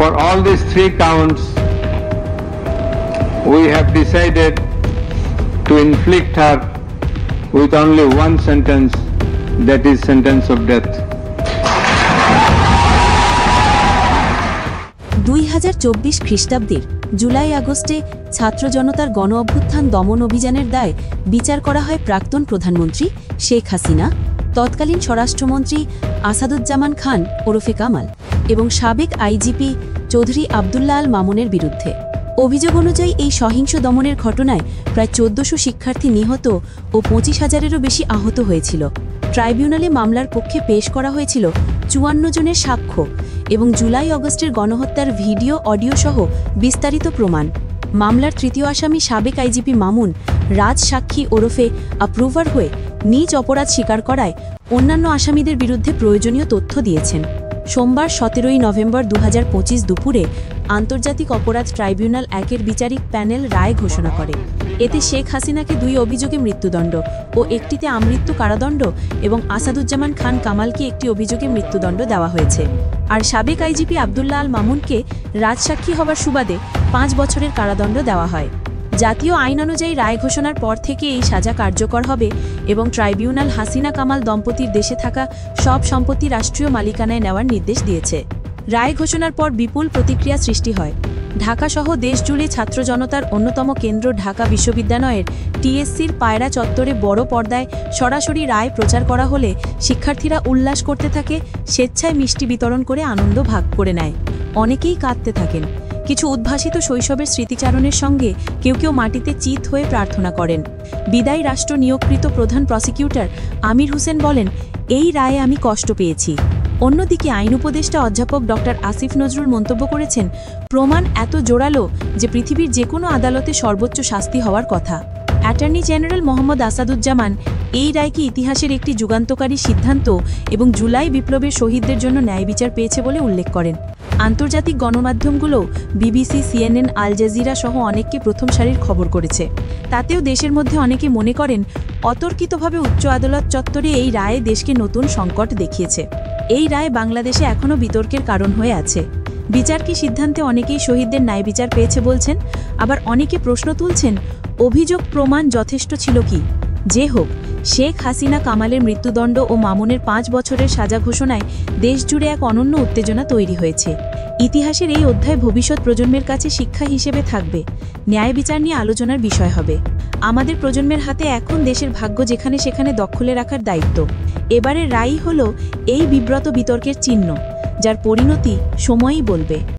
For all these 3 counts, we have decided to inflict her with only one sentence, that is sentence of death. 2024 খ্রিস্টাব্দের জুলাই আগস্টে ছাত্র জনতার গণ অভ্যুত্থান দমন অভিযানের দায়ে বিচার করা হয় প্রাক্তন প্রধানমন্ত্রী শেখ হাসিনা, তৎকালীন স্বরাষ্ট্রমন্ত্রী আসাদুজ্জামান খান ওরফে কামাল এবং সাবেক আইজিপি চৌধুরী আবদুল্লাহ আল মামুনের বিরুদ্ধে। অভিযোগ অনুযায়ী এই সহিংস দমনের ঘটনায় প্রায় 1400 শিক্ষার্থী নিহত ও 25,000-এরও বেশি আহত হয়েছিল। ট্রাইব্যুনালে মামলার পক্ষে পেশ করা হয়েছিল 54 জনের সাক্ষ্য এবং জুলাই আগস্টের গণহত্যার ভিডিও অডিও সহ বিস্তারিত প্রমাণ। মামলার তৃতীয় আসামি সাবেক আইজিপি মামুন রাজ সাক্ষী ওরফে অ্যাপ্রুভার হয়ে নিজ অপরাধ স্বীকার করায় অন্যান্য আসামিদের বিরুদ্ধে প্রয়োজনীয় তথ্য দিয়েছেন। সোমবার 17 নভেম্বর 2025 দুপুরে আন্তর্জাতিক অপরাধ ট্রাইব্যুনাল 1-এর বিচারিক প্যানেল রায় ঘোষণা করে। এতে শেখ হাসিনাকে 2 অভিযোগে মৃত্যুদণ্ড ও একটিতে আমৃত্যু কারাদণ্ড এবং আসাদুজ্জামান খান কামালকে একটি অভিযোগে মৃত্যুদণ্ড দেওয়া হয়েছে। আর সাবেক আইজিপি আবদুল্লাহ আল মামুনকে রাজসাক্ষী হওয়ার সুবাদে 5 বছরের কারাদণ্ড দেওয়া হয়। জাতীয় আইন অনুযায়ী রায় ঘোষণার পর থেকে এই সাজা কার্যকর হবে এবং ট্রাইব্যুনাল হাসিনা কামাল দম্পতির দেশে থাকা সব সম্পত্তি রাষ্ট্রীয় মালিকানায় নেওয়ার নির্দেশ দিয়েছে। রায় ঘোষণার পর বিপুল প্রতিক্রিয়া সৃষ্টি হয়। ঢাকাসহ দেশজুড়ে ছাত্র জনতার অন্যতম কেন্দ্র ঢাকা বিশ্ববিদ্যালয়ের টিএসসির পায়রা চত্বরে বড় পর্দায় সরাসরি রায় প্রচার করা হলে শিক্ষার্থীরা উল্লাস করতে থাকে, স্বেচ্ছায় মিষ্টি বিতরণ করে আনন্দ ভাগ করে নেয়। অনেকেই কাঁদতে থাকেন। কিছু উদ্ভাসিত শৈশবের স্মৃতিচারণের সঙ্গে কেউ কেউ মাটিতে চিত হয়ে প্রার্থনা করেন। বিদায়ী রাষ্ট্র নিয়োগকৃত প্রধান প্রসিকিউটর আমির হোসেন বলেন, এই রায়ে আমি কষ্ট পেয়েছি। অন্যদিকে আইন উপদেষ্টা অধ্যাপক ডক্টর আসিফ নজরুল মন্তব্য করেছেন, প্রমাণ এত জোরালো যে পৃথিবীর যে কোনো আদালতে সর্বোচ্চ শাস্তি হওয়ার কথা। অ্যাটর্নি জেনারেল মোহাম্মদ আসাদুজ্জামান এই রায়কে ইতিহাসের একটি যুগান্তকারী সিদ্ধান্ত এবং জুলাই বিপ্লবের শহীদদের জন্য ন্যায় বিচার পেয়েছে বলে উল্লেখ করেন। আন্তর্জাতিক গণমাধ্যমগুলো বিবিসি, সিএনএন, আল জাজিরা সহ অনেককে প্রথম সারির খবর করেছে। তাতেও দেশের মধ্যে অনেকে মনে করেন অতর্কিতভাবে উচ্চ আদালত চত্বরে এই রায়ে দেশকে নতুন সংকট দেখিয়েছে। এই রায় বাংলাদেশে এখনও বিতর্কের কারণ হয়ে আছে। বিচার কি সিদ্ধান্তে অনেকেই শহীদদের ন্যায় বিচার পেয়েছে বলছেন, আবার অনেকে প্রশ্ন তুলছেন অভিযোগ প্রমাণ যথেষ্ট ছিল কি। যে হোক, শেখ হাসিনা কামালের মৃত্যুদণ্ড ও মামুনের 5 বছরের সাজা ঘোষণায় দেশজুড়ে এক অনন্য উত্তেজনা তৈরি হয়েছে। ইতিহাসের এই অধ্যায় ভবিষ্যৎ প্রজন্মের কাছে শিক্ষা হিসেবে থাকবে, ন্যায় বিচার নিয়ে আলোচনার বিষয় হবে। আমাদের প্রজন্মের হাতে এখন দেশের ভাগ্য যেখানে সেখানে দখলে রাখার দায়িত্ব। এবারের রায়ই হলো এই বিব্রত বিতর্কের চিহ্ন, যার পরিণতি সময়ই বলবে।